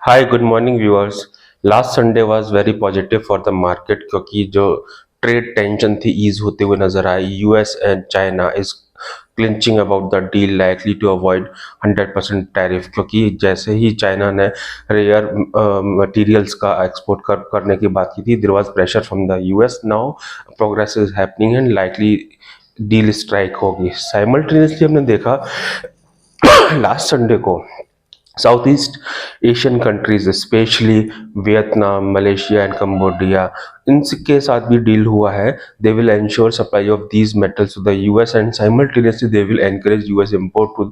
Hi good morning viewers. Last Sunday was very positive for the market क्योंकि जो trade tension थी ease होते हुए नजर आई। US and China is clinching about the deal likely to avoid 100% tariff, क्योंकि जैसे ही चाइना ने रेयर मटेरियल्स का एक्सपोर्ट करने की बात की थी, there was pressure from the US. Now progress is happening and likely deal strike होगी। साइमल्टेनियसली हमने देखा लास्ट संडे को south east Asian countries specially Vietnam, Malaysia and Cambodia, इनके साथ भी डील हुआ है। They will ensure supply of these metals to the US and simultaneously they will encourage US import to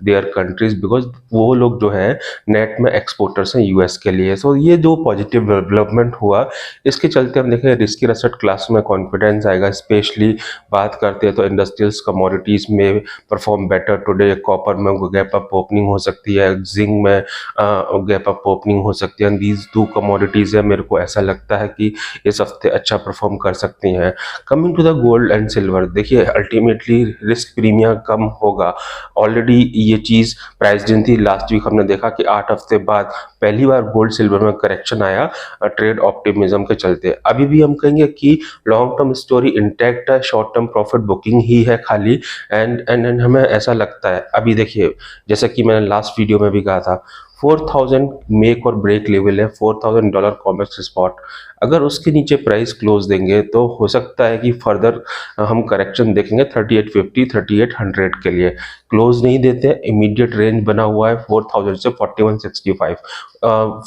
their countries, because वो लोग जो है net में एक्सपोर्टर्स हैं यूएस के लिए। सो ये जो पॉजिटिव डेवलपमेंट हुआ, इसके चलते हम देखें रिस्की एसेट क्लास में कॉन्फिडेंस आएगा। स्पेशली बात करते हैं तो इंडस्ट्रियल्स कमोडिटीज में परफॉर्म बेटर टुडे। कॉपर में गैप अप ओपनिंग हो सकती है, जिंक में गैप अप ओपनिंग हो सकती है। दीज टू कमोडिटीज है, मेरे को ऐसा लगता है कि इस हफ्ते अच्छा परफॉर्म कर सकती हैं। Coming to the gold and silver, देखिए अल्टीमेटली रिस्क प्रीमियम कम होगा। ऑलरेडी ये चीज प्राइस दिन थी। लास्ट वीक हमने देखा कि 8 हफ्ते बाद पहली बार गोल्ड सिल्वर में करेक्शन आया ट्रेड ऑप्टिमिज्म के चलते। अभी भी हम कहेंगे कि लॉन्ग टर्म स्टोरी इंटैक्ट है, शॉर्ट टर्म प्रॉफिट बुकिंग ही है खाली। एंड हमें ऐसा लगता है, अभी देखिए जैसा कि मैंने लास्ट वीडियो में भी कहा था, 4000 मेक और ब्रेक लेवल है, $4000 कॉमेक्स स्पॉट। अगर उसके नीचे प्राइस क्लोज देंगे तो हो सकता है कि फर्दर हम करेक्शन देखेंगे 3850 3800 के लिए। क्लोज नहीं देते, इमीडिएट रेंज बना हुआ है 4000 से 4165।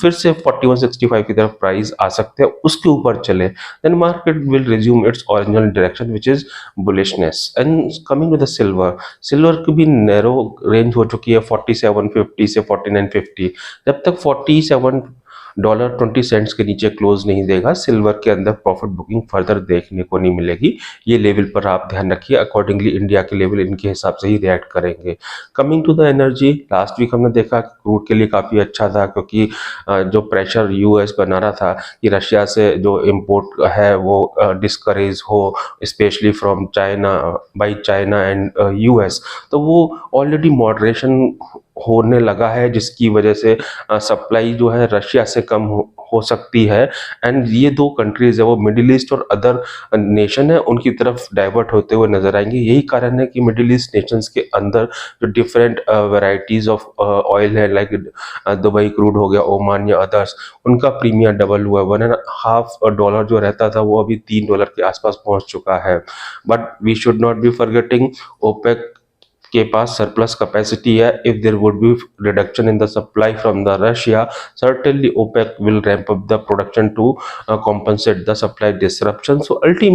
फिर से 4165 की तरफ प्राइस आ सकते हैं, उसके ऊपर चले then market will resume its original direction which is bullishness. And coming to the silver, silver की भी नैरो रेंज हो चुकी है 4750 से 4950। जब तक $47.20 के नीचे क्लोज नहीं देगा, सिल्वर के अंदर प्रॉफिट बुकिंग फर्दर देखने को नहीं मिलेगी। ये लेवल पर आप ध्यान रखिए। अकॉर्डिंगली इंडिया के लेवल इनके हिसाब से ही रिएक्ट करेंगे। Coming to the energy, last week हमने देखा कि क्रूड के लिए काफ़ी अच्छा था, क्योंकि जो प्रेशर यूएस बना रहा था कि रशिया से जो इम्पोर्ट है वो डिस्करेज हो, specially from China, by China and US. तो वो ऑलरेडी मॉडरेशन होने लगा है, जिसकी वजह से सप्लाई जो है रशिया से कम हो सकती है। एंड ये दो कंट्रीज है वो मिडिल ईस्ट और अदर नेशन है, उनकी तरफ डाइवर्ट होते हुए नजर आएंगे। यही कारण है कि मिडिल ईस्ट नेशंस के अंदर जो डिफरेंट वेराइटीज ऑफ ऑयल है, लाइक दुबई क्रूड हो गया, ओमान या अदर्स, उनका प्रीमियम डबल हुआ है। $1.5 जो रहता था वो अभी $3 के आसपास पहुंच चुका है। But we should not be forgetting, OPEC के पास सरप्लस कैपेसिटी है। If there would be reduction in the supply from the Russia, certainly OPEC will ramp up the production to compensate the supply disruption. So ultimately